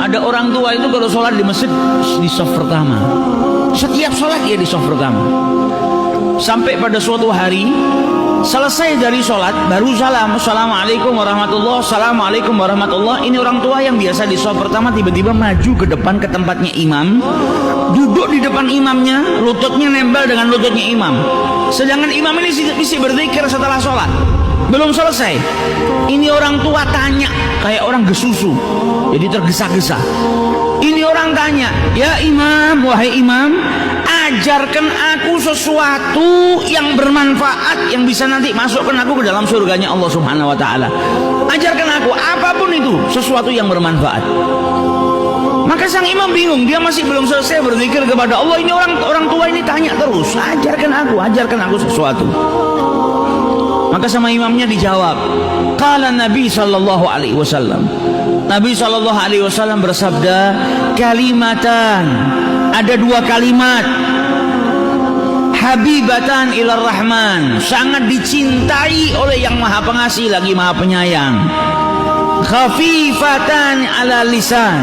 Ada orang tua itu kalau sholat di masjid di shaf pertama. Setiap sholat dia di shaf pertama. Sampai pada suatu hari selesai dari sholat baru salam, assalamualaikum warahmatullah, assalamualaikum warahmatullah. Ini orang tua yang biasa di shaf pertama tiba-tiba maju ke depan ke tempatnya imam, duduk di depan imamnya, lututnya nempel dengan lututnya imam. Sedangkan imam ini mesti berzikir setelah sholat. Belum selesai, ini orang tua tanya kayak orang gesusu, jadi tergesa-gesa. Ini orang tanya, ya imam, wahai imam, ajarkan aku sesuatu yang bermanfaat yang bisa nanti masukkan aku ke dalam surganya Allah Subhanahu wa taala. Ajarkan aku apapun itu, sesuatu yang bermanfaat. Maka sang imam bingung, dia masih belum selesai berzikir kepada Allah. Ini orang tua ini tanya terus, ajarkan aku sesuatu. Maka sama imamnya dijawab, qala Nabi sallallahu alaihi wasallam. Nabi sallallahu alaihi wasallam bersabda, kalimatan, ada dua kalimat, habibatan ilar rahman, sangat dicintai oleh yang maha pengasih lagi maha penyayang. Khafifatan ala lisan,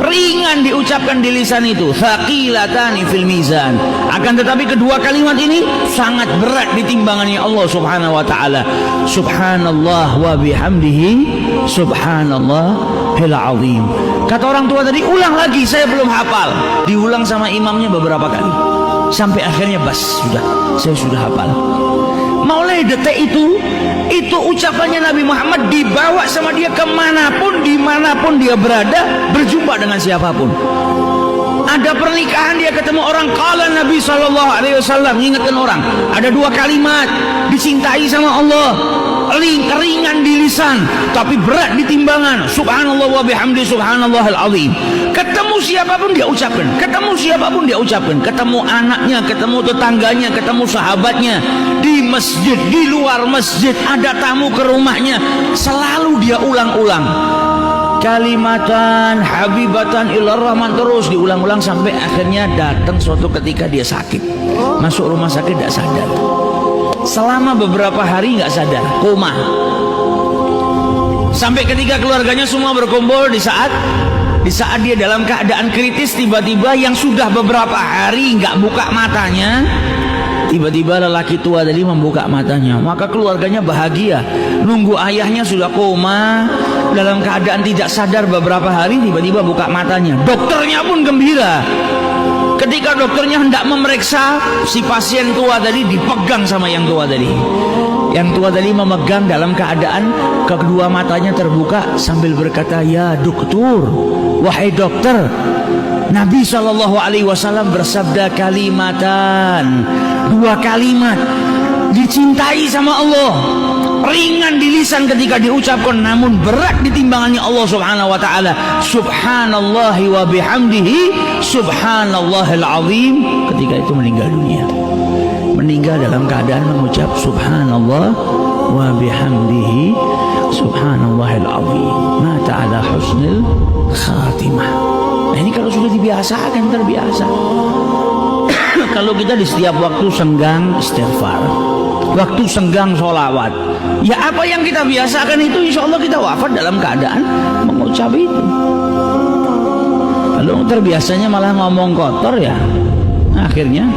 ringan diucapkan di lisan itu, thaqilatani fil mizan. Akan tetapi kedua kalimat ini sangat berat di timbangannya Allah Subhanahu wa taala. Subhanallah wa bihamdihi, subhanallahil azim. Kata orang tua tadi, ulang lagi, saya belum hafal. Diulang sama imamnya beberapa kali sampai akhirnya saya sudah hafal. Mulai detik itu ucapannya Nabi Muhammad dibawa sama dia kemanapun, dimanapun dia berada, berjumpa dengan siapapun. Ada pernikahan dia ketemu orang, qala Nabi sallallahu alaihi wasallam, ingatkan orang. Ada dua kalimat dicintai sama Allah, ringan di lisan tapi berat di timbangan. Subhanallah wa bihamdi, subhanallahil azim. Ketemu siapapun dia ucapkan, ketemu anaknya, ketemu tetangganya, ketemu sahabatnya, di masjid, di luar masjid, ada tamu ke rumahnya, selalu dia ulang-ulang. Kalimatan habibatan ilar rahman, terus diulang-ulang sampai akhirnya datang suatu ketika dia sakit, masuk rumah sakit tidak sadar. Selama beberapa hari nggak sadar, koma. Sampai ketika keluarganya semua berkumpul di saat dia dalam keadaan kritis, tiba-tiba yang sudah beberapa hari nggak buka matanya, tiba-tiba lelaki tua tadi membuka matanya. Maka keluarganya bahagia, nunggu ayahnya sudah koma dalam keadaan tidak sadar beberapa hari, tiba-tiba buka matanya. Dokternya pun gembira. Ketika dokternya hendak memeriksa, si pasien tua tadi dipegang sama yang tua tadi. Yang tua tadi memegang dalam keadaan kedua matanya terbuka sambil berkata, ya dokter, wahai dokter, Nabi sallallahu alaihi wasallam bersabda kalimatan, dua kalimat dicintai sama Allah, ringan di lisan ketika diucapkan namun berat di timbangannya Allah Subhanahu wa taala. Subhanallahi wa bihamdihi, subhanallahil azim. Ketika itu meninggal dunia, meninggal dalam keadaan mengucap subhanallah wa bihamdihi, subhanallahil azim. Mata ala husnil khatimah. Nah ini kalau sudah dibiasakan, terbiasa. Kalau kita di setiap waktu senggang istighfar, waktu senggang sholawat, ya apa yang kita biasakan itu insya Allah kita wafat dalam keadaan mengucap itu. Kalau terbiasanya malah ngomong kotor, ya akhirnya